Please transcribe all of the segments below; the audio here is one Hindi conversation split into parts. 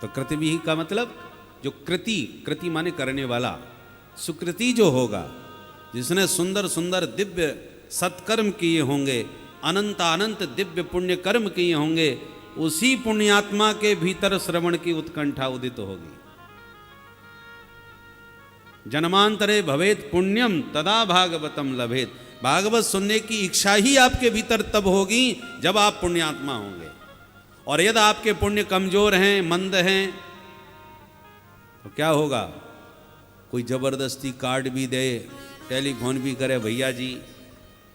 तो कृतविही का मतलब जो कृति माने करने वाला, सुकृति जो होगा, जिसने सुंदर सुंदर दिव्य सत्कर्म किए होंगे, अनंत अनंत दिव्य पुण्य कर्म किए होंगे, उसी पुण्यात्मा के भीतर श्रवण की उत्कंठा उदित होगी। जन्मांतरे भवेत पुण्यम तदा भागवतम लभेत। भागवत सुनने की इच्छा ही आपके भीतर तब होगी जब आप पुण्यात्मा होंगे। और यदि आपके पुण्य कमजोर हैं, मंद हैं, तो क्या होगा? कोई जबरदस्ती कार्ड भी दे, टेलीफोन भी करे, भैया जी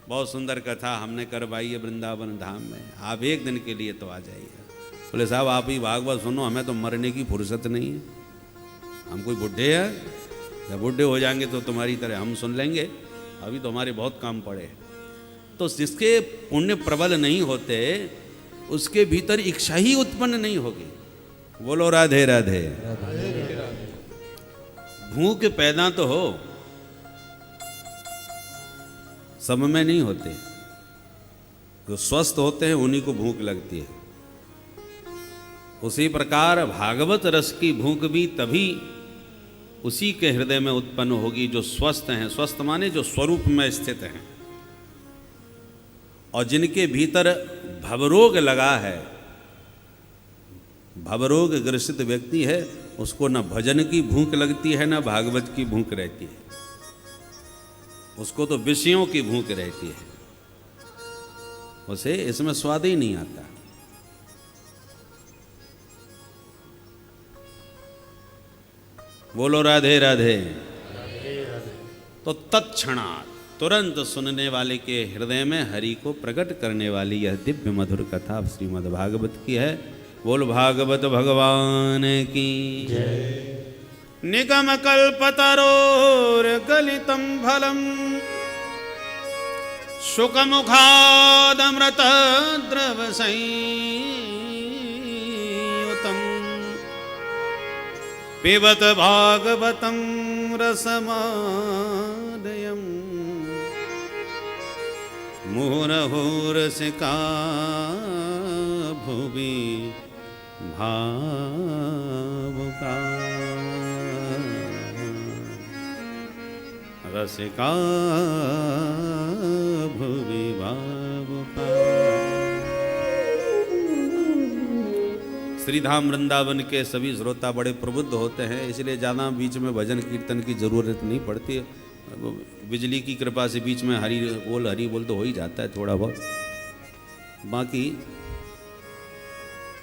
बहुत सुंदर कथा हमने करवाई है वृंदावन धाम में, आप एक दिन के लिए तो आ जाइए। बोले साहब आप ही भागवत सुनो, हमें तो मरने की फुर्सत नहीं है, हम कोई बुढ़े हैं, जब बुढ़े हो जाएंगे तो तुम्हारी तरह हम सुन लेंगे, अभी तो हमारे बहुत काम पड़े। तो जिसके पुण्य प्रबल नहीं होते उसके भीतर इच्छा ही उत्पन्न नहीं होगी। बोलो राधे राधे। भूख पैदा तो हो, सब में नहीं होते, जो स्वस्थ होते हैं उन्हीं को भूख लगती है। उसी प्रकार भागवत रस की भूख भी तभी उसी के हृदय में उत्पन्न होगी जो स्वस्थ हैं। स्वस्थ माने जो स्वरूप में स्थित हैं, और जिनके भीतर भवरोग लगा है, भवरोग ग्रसित व्यक्ति है, उसको न भजन की भूख लगती है न भागवत की भूख रहती है, उसको तो विषयों की भूख रहती है, उसे इसमें स्वाद ही नहीं आता। बोलो राधे राधे। तो तत्क्षणात् तुरंत सुनने वाले के हृदय में हरि को प्रकट करने वाली यह दिव्य मधुर कथा श्रीमद् भागवत की है। बोल भागवत भगवान की जय। निगम कल्पतरोर गलितम फलम शुकमुखादमृत द्रव संयुतम पिबत भागवतं रसमादयम् मुहुरहुरसिका भुवि भावुका रसिका भुवि भावुका। श्रीधाम वृंदावन के सभी श्रोता बड़े प्रबुद्ध होते हैं, इसलिए ज़्यादा बीच में भजन कीर्तन की ज़रूरत नहीं पड़ती। बिजली की कृपा से बीच में हरि बोल तो हो ही जाता है थोड़ा बहुत। बाकी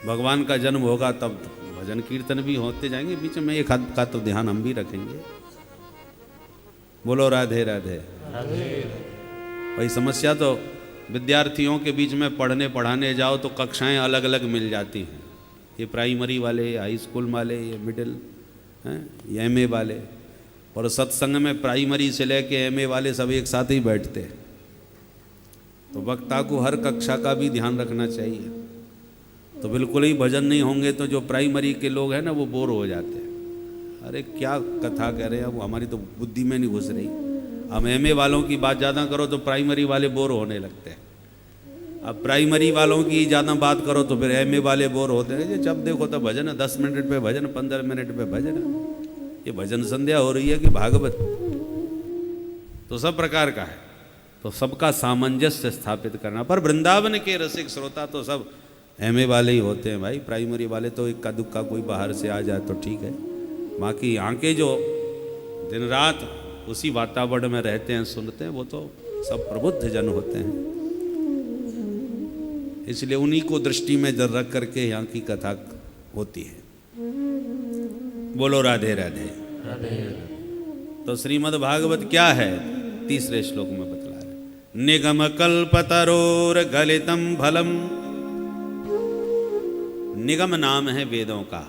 भगवान का जन्म होगा तब भजन कीर्तन भी होते जाएंगे, बीच में एक हद का तो ध्यान हम भी रखेंगे। बोलो राधे राधे। भाई समस्या तो विद्यार्थियों के बीच में पढ़ने पढ़ाने जाओ तो कक्षाएं अलग अलग मिल जाती हैं, ये प्राइमरी वाले, हाई स्कूल वाले, ये मिडिल हैं, ये एमए वाले। और सत्संग में प्राइमरी से लेके एमए वाले सब एक साथ ही बैठते हैं, तो वक्ता को हर कक्षा का भी ध्यान रखना चाहिए। तो बिल्कुल ही भजन नहीं होंगे तो जो प्राइमरी के लोग हैं ना वो बोर हो जाते हैं, अरे क्या कथा कह रहे हैं, वो हमारी तो बुद्धि में नहीं घुस रही। हम एमए वालों की बात ज़्यादा करो तो प्राइमरी वाले बोर होने लगते हैं, अब प्राइमरी वालों की ज़्यादा बात करो तो फिर एमए वाले बोर होते हैं। जब देखो तो भजन है, 10 मिनट पे भजन, 15 मिनट पे भजन। ये भजन संध्या हो रही है कि भागवत? तो सब प्रकार का है, तो सबका सामंजस्य स्थापित करना। पर वृंदावन के रसिक श्रोता तो सब एमए वाले ही होते हैं भाई, प्राइमरी वाले तो इक्का दुक्का कोई बाहर से आ जाए तो ठीक है, बाकी यहाँ के जो दिन रात उसी वातावरण में रहते हैं, सुनते हैं, वो तो सब प्रबुद्ध जन होते हैं। इसलिए उन्हीं को दृष्टि में जर रख करके यहाँ की कथा होती है। बोलो राधे राधे। तो श्रीमद् भागवत क्या है? तीसरे श्लोक में बतला रहे, निगम कल्पतरोर गलितम फलम। निगम नाम है वेदों का।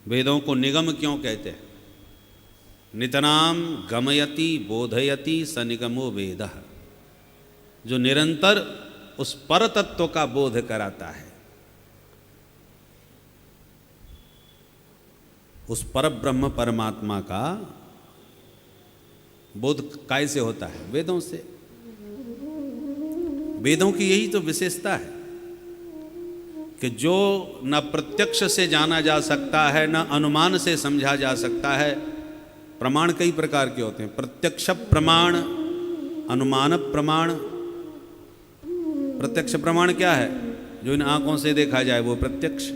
वेदों को निगम क्यों कहते हैं? नितनाम गमयति बोधयति स निगमो वेदः, जो निरंतर उस पर तत्व का बोध कराता है, उस पर ब्रह्म परमात्मा का बोध कैसे होता है? वेदों से। वेदों की यही तो विशेषता है। कि जो न प्रत्यक्ष से जाना जा सकता है, न अनुमान से समझा जा सकता है। प्रमाण कई प्रकार के होते हैं, प्रत्यक्ष प्रमाण, अनुमान प्रमाण। प्रत्यक्ष प्रमाण क्या है? जो इन आंखों से देखा जाए वो प्रत्यक्ष।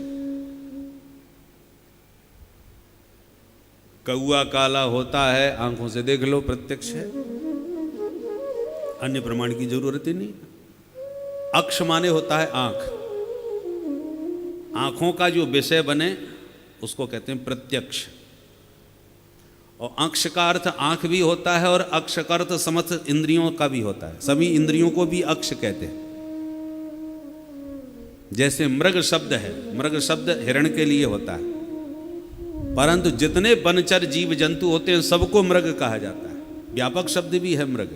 कौआ काला होता है, आंखों से देख लो, प्रत्यक्ष है, अन्य प्रमाण की जरूरत ही नहीं। अक्ष माने होता है आंख, आंखों का जो विषय बने उसको कहते हैं प्रत्यक्ष। और अक्ष का अर्थ आंख भी होता है और अक्ष का अर्थ समस्त इंद्रियों का भी होता है। सभी इंद्रियों को भी अक्ष कहते हैं। जैसे मृग शब्द है, मृग शब्द हिरण के लिए होता है, परंतु जितने वनचर जीव जंतु होते हैं सबको मृग कहा जाता है। व्यापक शब्द भी है मृग।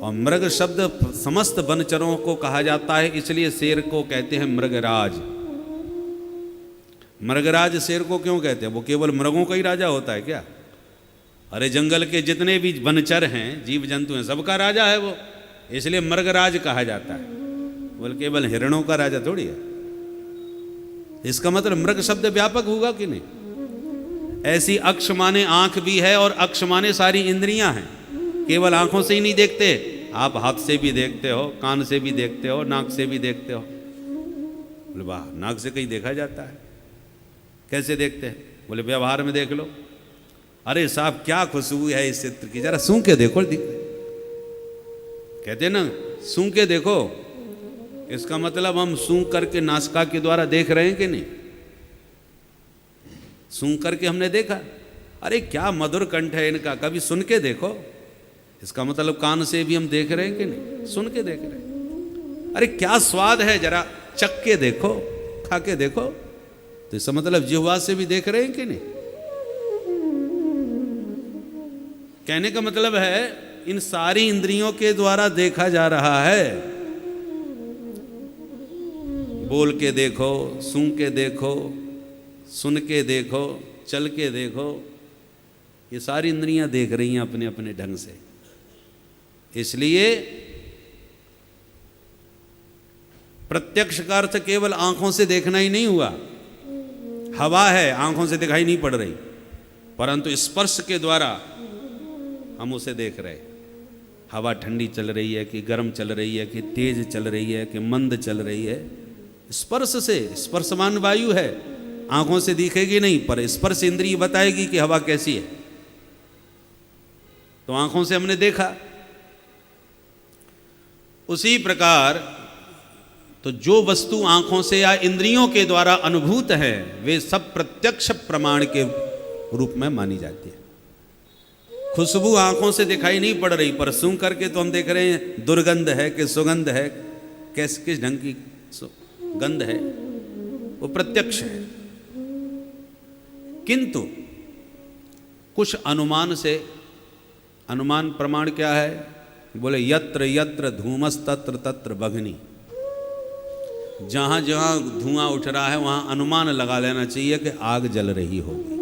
और मृग शब्द समस्त वनचरों को कहा जाता है, इसलिए शेर को कहते हैं मृगराज। मृगराज शेर को क्यों कहते हैं? वो केवल मृगों का ही राजा होता है क्या? अरे जंगल के जितने भी वनचर हैं, जीव जंतु हैं, सबका राजा है वो, इसलिए मृगराज कहा जाता है। बोल केवल हिरणों का राजा थोड़ी है। इसका मतलब मृग शब्द व्यापक होगा कि नहीं? ऐसी अक्ष माने आंख भी है और अक्ष माने सारी इंद्रियां हैं। केवल आंखों से ही नहीं देखते, आप हाथ से भी देखते हो, कान से भी देखते हो, नाक से भी देखते हो। बोले वाह, नाक से कहीं देखा जाता है? कैसे देखते हैं? बोले व्यवहार में देख लो। अरे साहब क्या खुशबू है इस चित्र की, जरा सूंघ के देखो। कहते ना सूंघ के देखो, इसका मतलब हम सूंघ करके नासिका के द्वारा देख रहे हैं कि नहीं? सूंघ करके हमने देखा, अरे क्या मधुर कंठ है इनका, कभी सुन के देखो। इसका मतलब कान से भी हम देख रहे हैं कि नहीं? सुन के देख रहे हैं। अरे क्या स्वाद है, जरा चख के देखो, खा के देखो। तो इसका मतलब जिह्वा से भी देख रहे हैं कि नहीं? कहने का मतलब है इन सारी इंद्रियों के द्वारा देखा जा रहा है। बोल के देखो, सूंघ के देखो, सुन के देखो, चल के देखो, ये सारी इंद्रियां देख रही हैं अपने अपने ढंग से। इसलिए प्रत्यक्ष का अर्थ केवल आंखों से देखना ही नहीं हुआ। हवा है, आंखों से दिखाई नहीं पड़ रही, परंतु स्पर्श के द्वारा हम उसे देख रहे। हवा ठंडी चल रही है कि गर्म चल रही है कि तेज चल रही है कि मंद चल रही है, स्पर्श से। स्पर्शमान वायु है, आंखों से दिखेगी नहीं, पर स्पर्श इंद्रिय बताएगी कि हवा कैसी है। तो आंखों से हमने देखा। उसी प्रकार तो जो वस्तु आंखों से या इंद्रियों के द्वारा अनुभूत है वे सब प्रत्यक्ष प्रमाण के रूप में मानी जाती है। खुशबू आंखों से दिखाई नहीं पड़ रही, पर सूंघ करके तो हम देख रहे हैं दुर्गंध है कि सुगंध है, किस ढंग की गंध है, वो प्रत्यक्ष है। किंतु कुछ अनुमान से, अनुमान प्रमाण क्या है? बोले यत्र यत्र धूमस तत्र तत्र बघनी। जहां जहां धुआं उठ रहा है वहां अनुमान लगा लेना चाहिए कि आग जल रही होगी।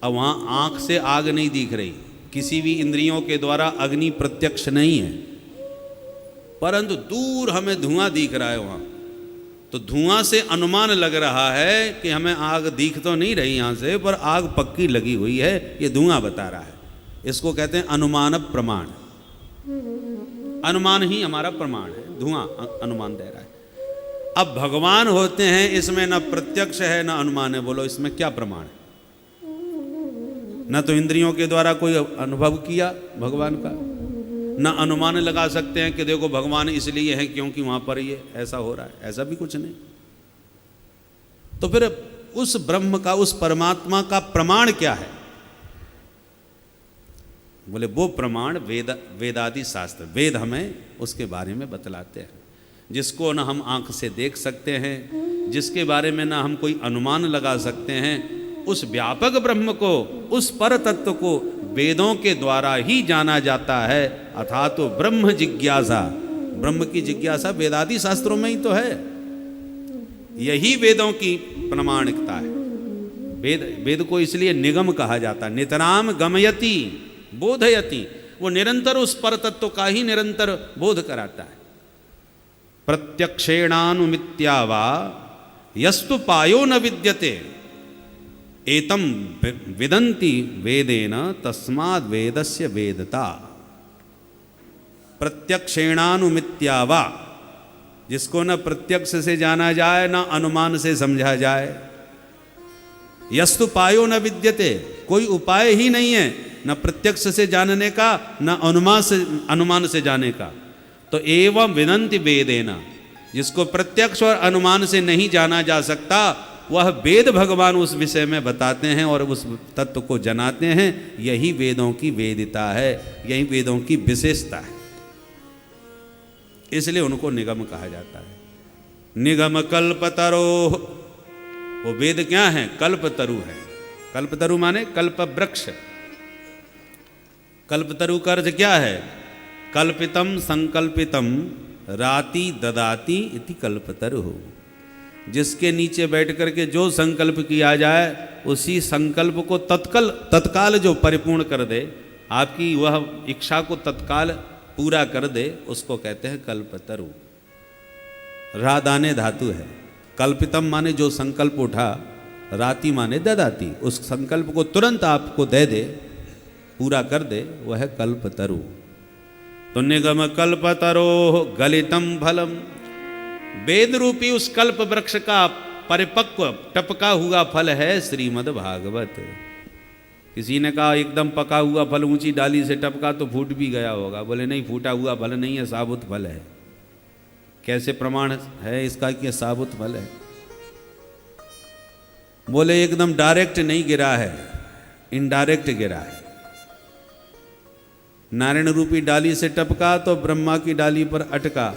अब वहां आंख से आग नहीं दिख रही, किसी भी इंद्रियों के द्वारा अग्नि प्रत्यक्ष नहीं है, परंतु दूर हमें धुआं दिख रहा है वहां। तो धुआं से अनुमान लग रहा है कि हमें आग दिख तो नहीं रही यहां से, पर आग पक्की लगी हुई है, ये धुआं बता रहा है। इसको कहते हैं अनुमान प्रमाण। अनुमान ही हमारा प्रमाण है, धुआं अनुमान दे रहा है। अब भगवान होते हैं, इसमें न प्रत्यक्ष है न अनुमान है। बोलो इसमें क्या प्रमाण है? न तो इंद्रियों के द्वारा कोई अनुभव किया भगवान का, न अनुमान लगा सकते हैं कि देखो भगवान इसलिए है क्योंकि वहां पर ये ऐसा हो रहा है, ऐसा भी कुछ नहीं। तो फिर उस ब्रह्म का, उस परमात्मा का प्रमाण क्या है? बोले वो प्रमाण वेदादि शास्त्र, वेद हमें उसके बारे में बतलाते हैं, जिसको न हम आंख से देख सकते हैं, जिसके बारे में ना हम कोई अनुमान लगा सकते हैं। उस व्यापक ब्रह्म को, उस पर तत्व को वेदों के द्वारा ही जाना जाता है। अर्थात तो ब्रह्म जिज्ञासा, ब्रह्म की जिज्ञासा वेदादि शास्त्रों में ही तो है। यही वेदों की प्रमाणिकता है। वेद को इसलिए निगम कहा जाता है। नितराम गमयति बोधयति, वो निरंतर उस पर तत्व का ही निरंतर बोध कराता है। प्रत्यक्षेणानुमित्यावा यस्तु पायो न विद्यते एतम विदन्ति वेदेन तस्माद् वेदस्य वेदता। प्रत्यक्षेणानुमित्यावा, जिसको न प्रत्यक्ष से जाना जाए न अनुमान से समझा जाए। यस्तु पायो न विद्यते, कोई उपाय ही नहीं है न प्रत्यक्ष से जानने का न अनुमान से जाने का। तो एवं विदन्ति वेदेना, जिसको प्रत्यक्ष और अनुमान से नहीं जाना जा सकता, वह वेद भगवान उस विषय में बताते हैं और उस तत्व को जनाते हैं। यही वेदों की वेदिता है, यही वेदों की विशेषता है, इसलिए उनको निगम कहा जाता है। निगम कल्पतरो, वो वेद क्या है? कल्पतरु है। कल्पतरु माने कल्प वृक्ष। कल्पतरु का अर्थ क्या है? कल्पितम संकल्पितम राति ददाति इति कल्पतरु। जिसके नीचे बैठ करके जो संकल्प किया जाए उसी संकल्प को तत्काल जो परिपूर्ण कर दे, आपकी वह इच्छा को तत्काल पूरा कर दे, उसको कहते हैं कल्पतरु। रादाने धातु है। कल्पितम माने जो संकल्प उठा, राति माने ददाती, उस संकल्प को तुरंत आपको दे दे, पूरा कर दे, वह है कल्पतरु। तो निगम कल्पतरो गलितम फलम, वेद रूपी उस कल्प वृक्ष का परिपक्व टपका हुआ फल है श्रीमद् भागवत। किसी ने कहा एकदम पका हुआ फल ऊंची डाली से टपका तो फूट भी गया होगा। बोले नहीं, फूटा हुआ फल नहीं है, साबुत फल है। कैसे प्रमाण है इसका कि साबुत फल है? बोले एकदम डायरेक्ट नहीं गिरा है, इनडायरेक्ट गिरा है। नारायण रूपी डाली से टपका तो ब्रह्मा की डाली पर अटका,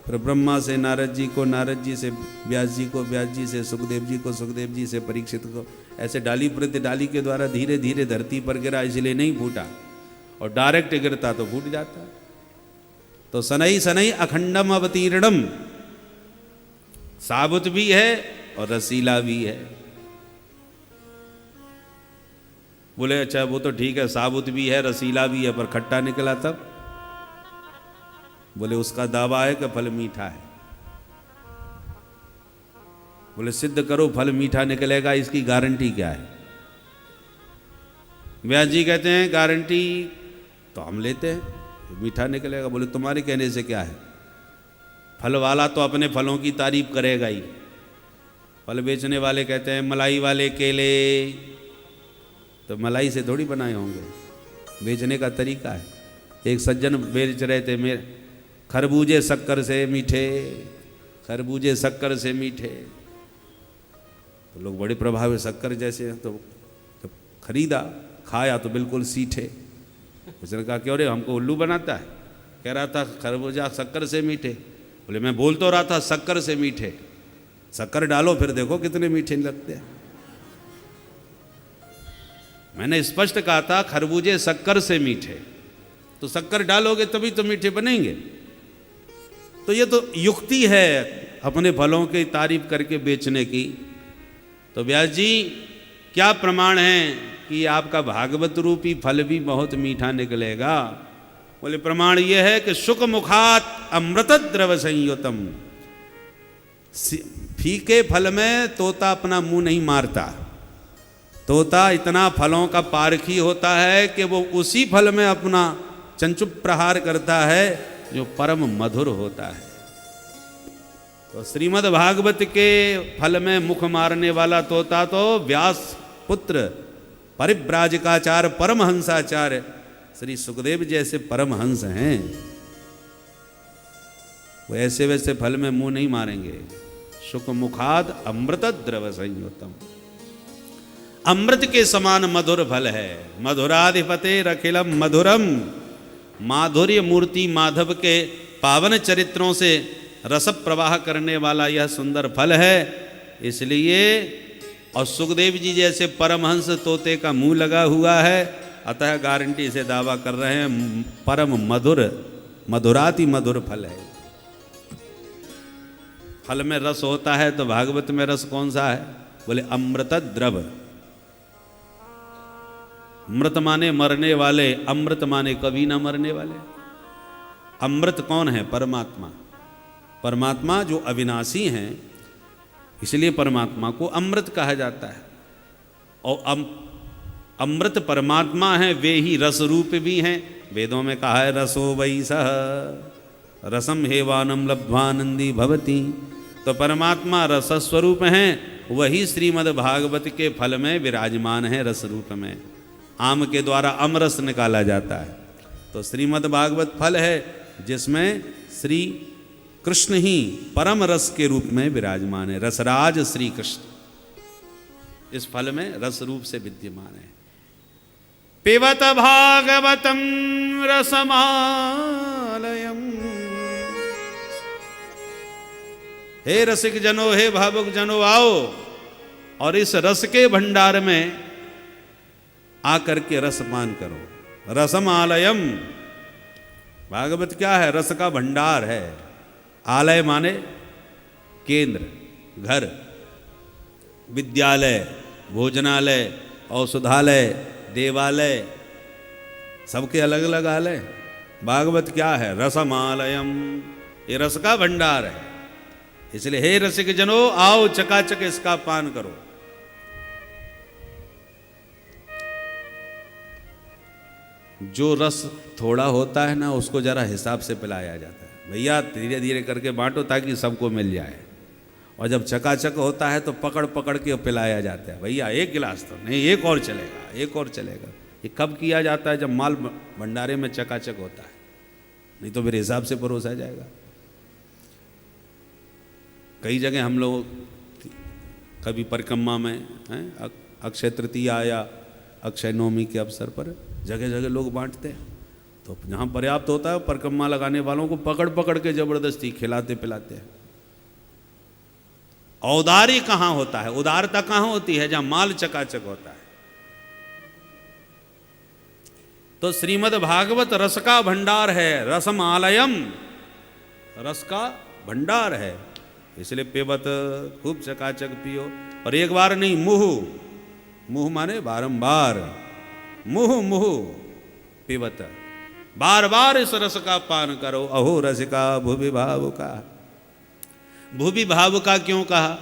फिर ब्रह्मा से नारद जी को, नारद जी से व्यास जी को, व्यास जी से सुखदेव जी को, सुखदेव जी से परीक्षित को, ऐसे डाली प्रति डाली के द्वारा धीरे धीरे धरती पर गिरा, इसलिए नहीं फूटा। और डायरेक्ट गिरता तो फूट जाता। तो सनई सनई अखंडम अवतीर्णम, साबुत भी है और रसीला भी है। बोले अच्छा वो तो ठीक है, साबुत भी है रसीला भी है, पर खट्टा निकला तब? बोले उसका दावा है कि फल मीठा है। बोले सिद्ध करो फल मीठा निकलेगा, इसकी गारंटी क्या है? व्यास जी कहते हैं गारंटी तो हम लेते हैं, मीठा निकलेगा। बोले तुम्हारे कहने से क्या है? फल वाला तो अपने फलों की तारीफ करेगा ही। फल बेचने वाले कहते हैं मलाई वाले केले, तो मलाई से थोड़ी बनाए होंगे, बेचने का तरीका है। एक सज्जन बेच रहे थे, मेरे खरबूजे शक्कर से मीठे, खरबूजे शक्कर से मीठे। तो लोग बड़े प्रभावित, शक्कर जैसे हैं। तो जब खरीदा, खाया तो बिल्कुल सीठे। उसने कहा क्यों रे, हमको उल्लू बनाता है? कह रहा था खरबूजा शक्कर से मीठे। बोले मैं बोल तो रहा था शक्कर से मीठे, शक्कर डालो फिर देखो कितने मीठे लगते हैं। मैंने स्पष्ट कहा था खरबूजे शक्कर से मीठे, तो शक्कर डालोगे तभी तो मीठे बनेंगे। तो ये तो युक्ति है अपने फलों की तारीफ करके बेचने की। तो व्यास जी क्या प्रमाण है कि आपका भागवत रूपी फल भी बहुत मीठा निकलेगा? बोले प्रमाण ये है कि शुक मुखात अमृत द्रव संयुतम। फीके फल में तोता अपना मुंह नहीं मारता। तोता इतना फलों का पारखी होता है कि वो उसी फल में अपना चंचुप प्रहार करता है जो परम मधुर होता है। तो श्रीमद् भागवत के फल में मुख मारने वाला तोता तो व्यास पुत्र परिव्राजकाचार्य परमहंसाचार्य श्री सुखदेव जैसे परमहंस हैं। वो ऐसे वैसे फल में मुंह नहीं मारेंगे। शुक मुखाद अमृत द्रव संयुतम, अमृत के समान मधुर फल है। मधुराधिपते रखिलम मधुरम, माधुर्य मूर्ति माधव के पावन चरित्रों से रस प्रवाह करने वाला यह सुंदर फल है। इसलिए और सुखदेव जी जैसे परमहंस तोते का मुंह लगा हुआ है, अतः गारंटी से दावा कर रहे हैं परम मधुर, मधुराति मधुर फल है। फल में रस होता है तो भागवत में रस कौन सा है? बोले अमृत द्रव। मृत माने मरने वाले, अमृत माने कभी ना मरने वाले। अमृत कौन है? परमात्मा। परमात्मा जो अविनाशी हैं, इसलिए परमात्मा को अमृत कहा जाता है। और अमृत परमात्मा है, वे ही रस रूप भी हैं। वेदों में कहा है रसो वै सह रसम हेवानम लब्ध्वानंदी भवती। तो परमात्मा रस स्वरूप हैं, वही श्रीमद् भागवत के फल में विराजमान है रस रूप में। आम के द्वारा अमरस निकाला जाता है, तो श्रीमद् भागवत फल है जिसमें श्री कृष्ण ही परम रस के रूप में विराजमान है। रसराज श्री कृष्ण इस फल में रस रूप से विद्यमान है। पिबत भागवतम रसमालयम। हे रसिक जनो, हे भावुक जनो, आओ और इस रस के भंडार में आकर के रसपान करो। रसमालयम, भागवत क्या है? रस का भंडार है। आलय माने केंद्र, घर, विद्यालय, भोजनालय, औषधालय, देवालय, सबके अलग अलग आलय। भागवत क्या है? रसमालयम, ये रस का भंडार है। इसलिए हे रसिक जनो, आओ चकाचक इसका पान करो। जो रस थोड़ा होता है ना, उसको जरा हिसाब से पिलाया जाता है। भैया धीरे धीरे करके बांटो ताकि सबको मिल जाए। और जब चकाचक होता है तो पकड़ पकड़ के पिलाया जाता है। भैया एक गिलास तो नहीं, एक और चलेगा, एक और चलेगा। ये कब किया जाता है? जब माल भंडारे में चकाचक होता है, नहीं तो फिर हिसाब से परोसा जाएगा। कई जगह हम लोग कभी परिक्रमा में हैं, अक्षय तृतीया या अक्षय नवमी के अवसर पर जगह जगह लोग बांटते हैं। तो जहाँ पर्याप्त होता है परिक्रमा लगाने वालों को पकड़ पकड़ के जबरदस्ती खिलाते पिलाते हैं। औदार्य कहाँ होता है, उदारता कहाँ होती है? जहाँ माल चकाचक होता है। तो श्रीमद् भागवत रस का भंडार है। रसमालयम, रस का भंडार है। इसलिए पेबत, खूब चकाचक पियो। और एक बार नहीं, मुहु, मुहु माने बारंबार, मुहु मुहु पिबत, बार बार इस रस का पान करो। अहो रसिका भुवि भावुका। भुवि भावुका क्यों कहा?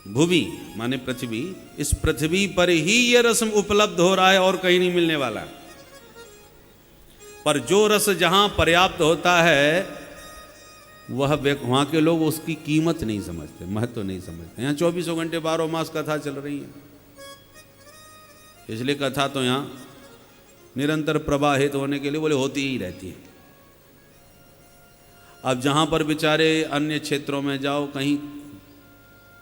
भुवि माने पृथ्वी, इस पृथ्वी पर ही ये रस उपलब्ध हो रहा है और कहीं नहीं मिलने वाला। पर जो रस जहां पर्याप्त होता है वह वहां के लोग उसकी कीमत नहीं समझते, महत्व नहीं समझते। यहाँ 24 घंटे 12 मास कथा चल रही है, इसलिए कथा तो यहाँ निरंतर प्रवाहित होने के लिए बोले होती ही रहती है। अब जहाँ पर बेचारे अन्य क्षेत्रों में जाओ, कहीं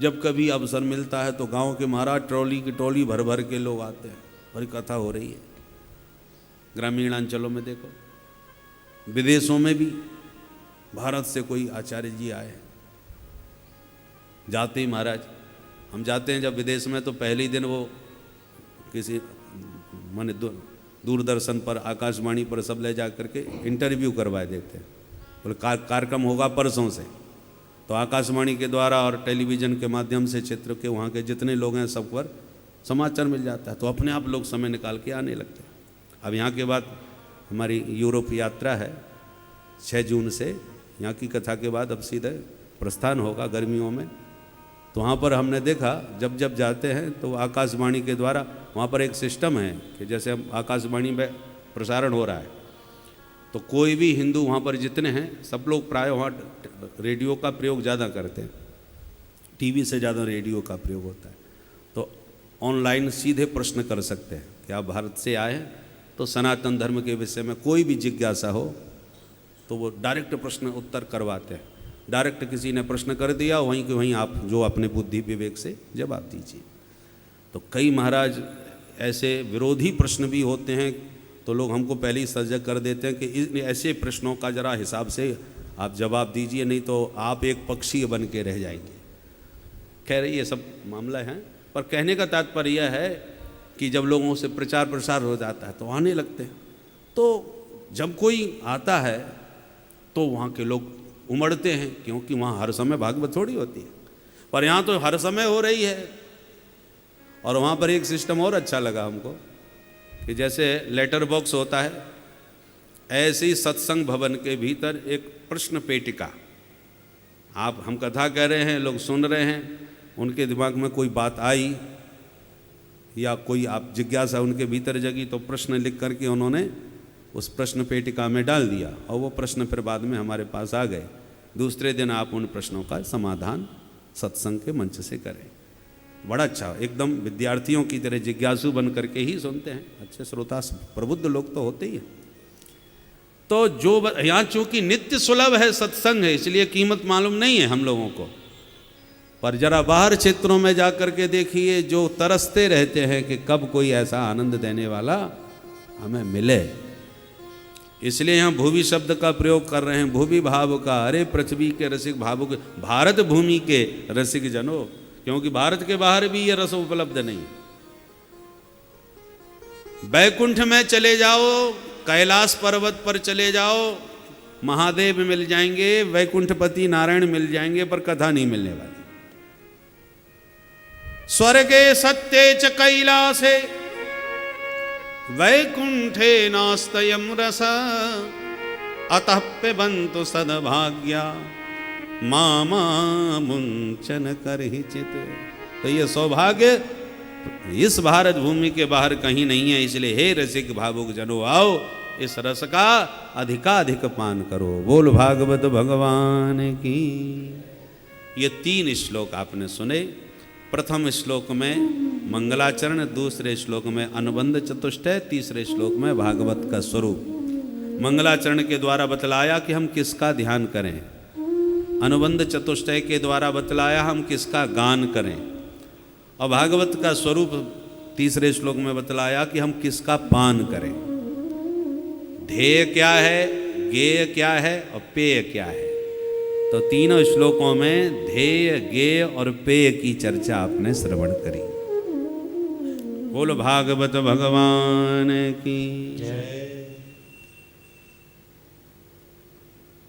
जब कभी अवसर मिलता है तो गांव के महाराज ट्रॉली की टोली भर भर के लोग आते हैं और कथा हो रही है। ग्रामीण अंचलों में देखो, विदेशों में भी भारत से कोई आचार्य जी आए, जाते ही महाराज, हम जाते हैं जब विदेश में तो पहले ही दिन वो किसी माने दूरदर्शन पर, आकाशवाणी पर सब ले जा करके इंटरव्यू करवा देते हैं। बोले कार्यक्रम होगा परसों से, तो आकाशवाणी के द्वारा और टेलीविज़न के माध्यम से क्षेत्र के वहाँ के जितने लोग हैं सब पर समाचार मिल जाता है। तो अपने आप लोग समय निकाल के आने लगते हैं। अब यहाँ के बाद हमारी यूरोप यात्रा है 6 जून से, यहाँ की कथा के बाद अब सीधे प्रस्थान होगा गर्मियों में। तो वहाँ पर हमने देखा जब जब जाते हैं तो आकाशवाणी के द्वारा वहाँ पर एक सिस्टम है कि जैसे हम आकाशवाणी में प्रसारण हो रहा है तो कोई भी हिंदू वहाँ पर जितने हैं सब लोग प्राय वहाँ रेडियो का प्रयोग ज़्यादा करते हैं, टीवी से ज़्यादा रेडियो का प्रयोग होता है। तो ऑनलाइन सीधे प्रश्न कर सकते हैं कि आप भारत से आए हैं तो सनातन धर्म के विषय में कोई भी जिज्ञासा हो तो वो डायरेक्ट प्रश्न उत्तर करवाते हैं। डायरेक्ट किसी ने प्रश्न कर दिया, वहीं के वहीं आप जो अपने बुद्धि विवेक से जवाब दीजिए। तो कई महाराज ऐसे विरोधी प्रश्न भी होते हैं तो लोग हमको पहले ही सजग कर देते हैं कि ऐसे प्रश्नों का ज़रा हिसाब से आप जवाब दीजिए, नहीं तो आप एक पक्षी बन के रह जाएंगे। खैर ये सब मामला है, पर कहने का तात्पर्य यह है कि जब लोगों से प्रचार प्रसार हो जाता है तो आने लगते हैं। तो जब कोई आता है तो वहाँ के लोग उमड़ते हैं, क्योंकि वहाँ हर समय भागवत थोड़ी होती है, पर यहाँ तो हर समय हो रही है। और वहाँ पर एक सिस्टम और अच्छा लगा हमको कि जैसे लेटर बॉक्स होता है ऐसे ही सत्संग भवन के भीतर एक प्रश्न पेटिका, आप हम कथा कह रहे हैं, लोग सुन रहे हैं, उनके दिमाग में कोई बात आई या कोई आप जिज्ञासा उनके भीतर जगी तो प्रश्न लिख करके उन्होंने उस प्रश्न पेटिका में डाल दिया और वो प्रश्न फिर बाद में हमारे पास आ गए। दूसरे दिन आप उन प्रश्नों का समाधान सत्संग के मंच से करें। बड़ा अच्छा, एकदम विद्यार्थियों की तरह जिज्ञासु बन करके ही सुनते हैं। अच्छे श्रोता प्रबुद्ध लोग तो होते ही हैं। तो जो यहाँ चूंकि नित्य सुलभ है सत्संग है, इसलिए कीमत मालूम नहीं है हम लोगों को, पर जरा बाहर क्षेत्रों में जाकर के देखिए, जो तरसते रहते हैं कि कब कोई ऐसा आनंद देने वाला हमें मिले। इसलिए यहाँ भूवि शब्द का प्रयोग कर रहे हैं, भूवि भाव का, अरे पृथ्वी के रसिक भावुक, भारत भूमि के रसिक जनों, क्योंकि भारत के बाहर भी ये रस उपलब्ध नहीं। बैकुंठ में चले जाओ, कैलाश पर्वत पर चले जाओ, महादेव मिल जाएंगे, वैकुंठपति नारायण मिल जाएंगे, पर कथा नहीं मिलने वाली। स्वर्गे सत्ये च कैलासे वैकुंठे नास्तयं रस अतः पिबन्तु सद्भाग्या मामा मुंचन करहिचित। तो ये सौभाग्य इस भारत भूमि के बाहर कहीं नहीं है। इसलिए हे रसिक भावुक जनों, आओ इस रस का अधिकाधिक पान करो। बोल भागवत भगवान की। ये 3 श्लोक आपने सुने। प्रथम श्लोक में मंगलाचरण, दूसरे श्लोक में अनुबंध चतुष्टय, तीसरे श्लोक में भागवत का स्वरूप। मंगलाचरण के द्वारा बतलाया कि हम किसका ध्यान करें, अनुबंध चतुष्टय के द्वारा बतलाया हम किसका गान करें, और भागवत का स्वरूप तीसरे श्लोक में बतलाया कि हम किसका पान करें। ध्येय क्या है, गेय क्या है और पेय क्या है। तो तीनों श्लोकों में ध्येय, गेय और पेय की चर्चा आपने श्रवण करी। बोलो भागवत भगवान की जय।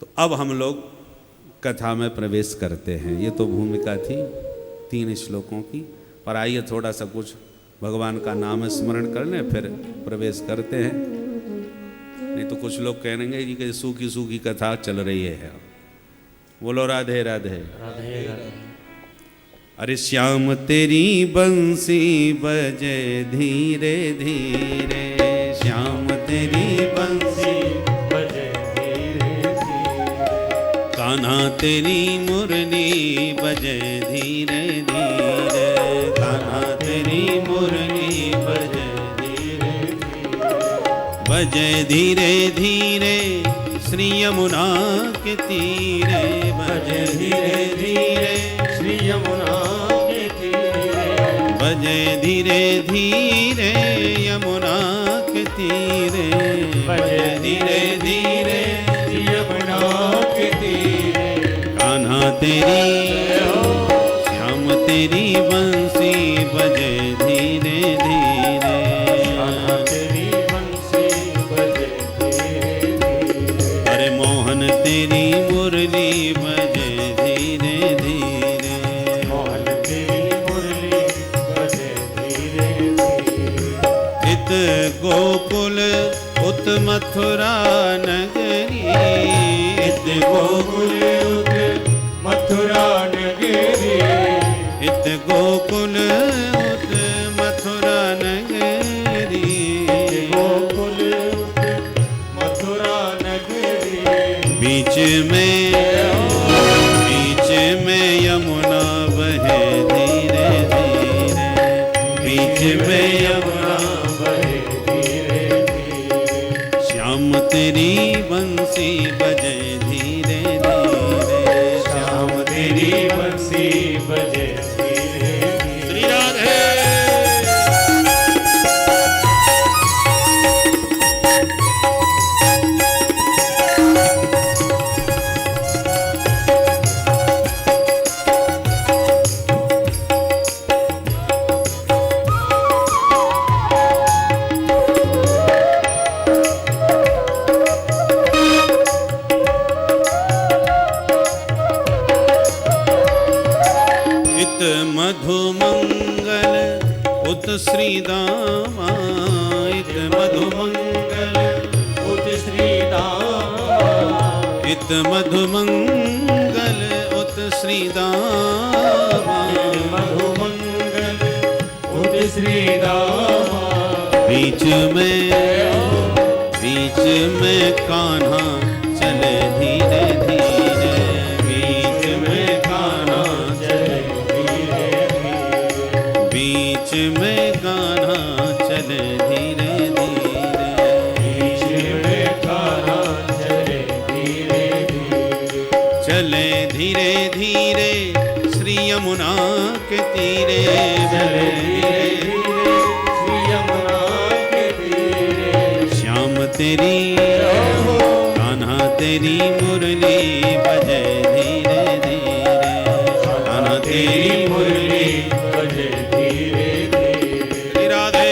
तो अब हम लोग कथा में प्रवेश करते हैं। ये तो भूमिका थी 3 श्लोकों की, पर आइए थोड़ा सा कुछ भगवान का नाम स्मरण कर लें, फिर प्रवेश करते हैं। नहीं तो कुछ लोग कहेंगे जी कि सूखी सूखी कथा चल रही है। बोलो राधे राधे राधे राधे। अरे श्याम तेरी बंसी बजे धीरे धीरे, श्याम तेरी बंसी बजे धीरे धीरे, कान्हा तेरी मुरली बजे धीरे धीरे, कान्हा तेरी मुरली बजे धीरे धीरे, बजे धीरे धीरे श्री यमुना के तीरे, बजे धीरे धीरे श्री यमुना के तीरे, बजे धीरे धीरे यमुना के तीरे, बजे धीरे धीरे यमुना के तीरे, कान्हा तेरी श्याम तेरी बंसी बजे धीरे धीरे, कान्हा तेरी बंसी बजे धीरे धीरे, अरे मोहन तेरी मुरली बजे धीरे धीरे, मोहन तेरी मुरली बजे धीरे धीरे, इत गोकुल उत मथुरा नगरी, इत गोकुल उत मथुरा नगरी, इत गोकुल उत मथुरा नगरी, गोकुल उत मथुरा नगरी, बीच में यमुना बहे धीरे धीरे, बीच में यमुना बहे धीरे धीरे, श्याम तेरी बंसी बजे धीरे धीरे, श्याम तेरी बंसी बजे धीरे धीरे। श्री राधे। मधुमंगल उत श्री दामा, इत मधुमंगल उत श्री इत मधुमंगल उत श्रीदामा, मधुमंगल उत श्रीदामा। बीच में कान्हा चले धीरे धीरे, बीच में कान्हा चले धीरे धीरे, बीच में कान्हा चले धीरे धीरे, बीच में कान्हा चले धीरे धीरे। चले धीरे धीरे श्री यमुना के तीरे, चले धीरे धीरे श्री यमुना के तीरे। श्याम तेरी कान्हा तेरी मुरली बजे धीरे धीरे, कान्हा तेरी मुरली बजे धीरे धीरे। राधे।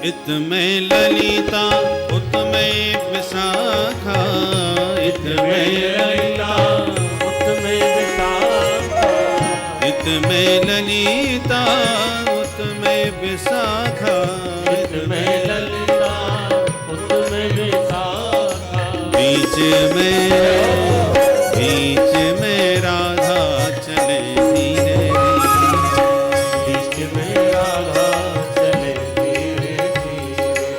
इत में ललिता उत में विशाखा, इत में ललिता उत में विशाखा, इत में ललिता उत में विशाखा, इत में ललिता उत में विशाखा। बीच में राधा चले धीरे धीरे, बीच में राधा चले धीरे धीरे।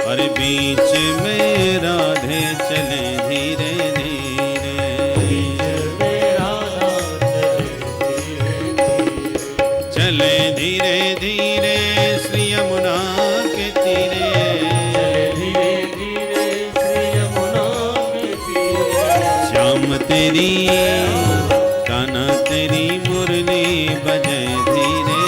अरे बीच में राधे चले धीरे धीरे, बीच में राधा चले धीरे धीरे। चले धीरे धीरे श्री यमुना के तीरे, चले धीरे धीरे श्री यमुना के तीरे। श्याम तेरी कान्हा तेरी मुरली बजे धीरे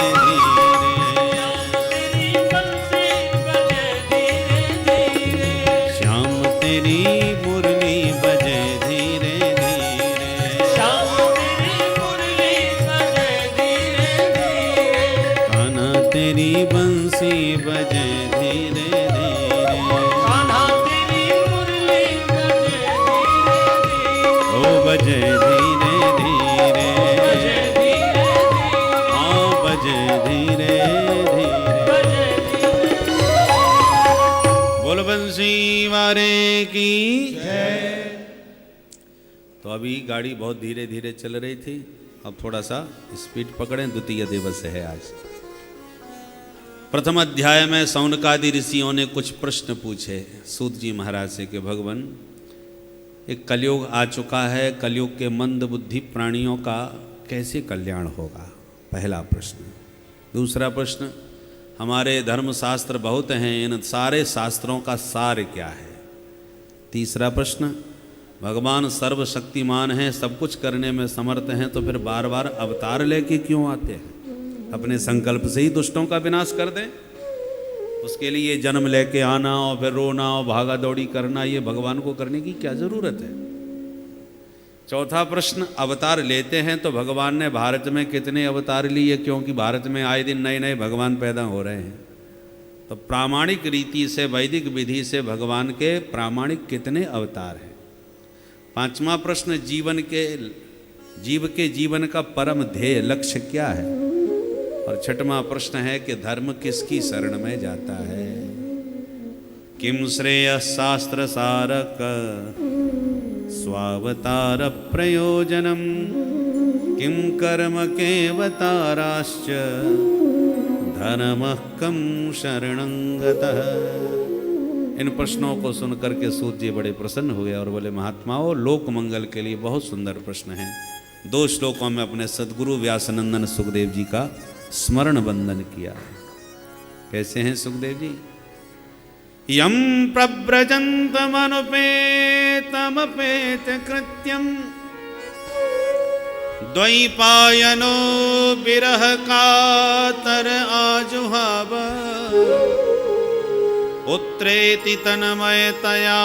तेरी बंसी बजे धीरे धीरे। श्याम तेरी मुरली बजे धीरे धीरे, श्याम तेरी मुरली बजे धीरे धीरे। कान्हा तेरी बंसी बजे धीरे धीरे, कान्हा तेरी मुरली बजे धीरे धीरे। ओ बजे धीरे धीरे, बजे धीरे धीरे, हाँ बजे धीरे धीरे। बजे धीरे। बोल बंसी वारे की। तो अभी गाड़ी बहुत धीरे धीरे चल रही थी, अब थोड़ा सा स्पीड पकड़ें। द्वितीय दिवस है आज। प्रथम अध्याय में सौनकादि ऋषियों ने कुछ प्रश्न पूछे सूत जी महाराज से कि भगवान, एक कलयुग आ चुका है, कलयुग के मंद बुद्धि प्राणियों का कैसे कल्याण होगा, पहला प्रश्न। दूसरा प्रश्न, हमारे धर्मशास्त्र बहुत हैं, इन सारे शास्त्रों का सार क्या है। तीसरा प्रश्न, भगवान सर्वशक्तिमान हैं, सब कुछ करने में समर्थ हैं, तो फिर बार बार अवतार लेके क्यों आते हैं, अपने संकल्प से ही दुष्टों का विनाश कर दें। उसके लिए जन्म लेके आना और फिर रोना और भागा दौड़ी करना, ये भगवान को करने की क्या ज़रूरत है। चौथा प्रश्न, अवतार लेते हैं तो भगवान ने भारत में कितने अवतार लिए, क्योंकि भारत में आए दिन नए नए भगवान पैदा हो रहे हैं। तो प्रामाणिक रीति से, वैदिक विधि से भगवान के प्रामाणिक कितने अवतार हैं। पांचवा प्रश्न, जीव के जीवन का परम ध्येय लक्ष्य क्या है। और छठवां प्रश्न है कि धर्म किसकी शरण में जाता है। किम श्रेय शास्त्र सारक स्वावतार प्रयोजनम, किम कर्म केवताराश्च धर्मः कम शरणं गतः। इन प्रश्नों को सुनकर के सूत जी बड़े प्रसन्न हुए और बोले, महात्माओं, लोक मंगल के लिए बहुत सुंदर प्रश्न हैं। 2 श्लोकों में अपने सद्गुरु व्यासनंदन सुखदेव जी का स्मरण बंदन किया। कैसे हैं सुखदेव जी? यं प्रव्रजन्तमनुपेतमपेत कृत्यं द्वैपायनो विरह कातर आजुहाव पुत्रेति तन्मयतया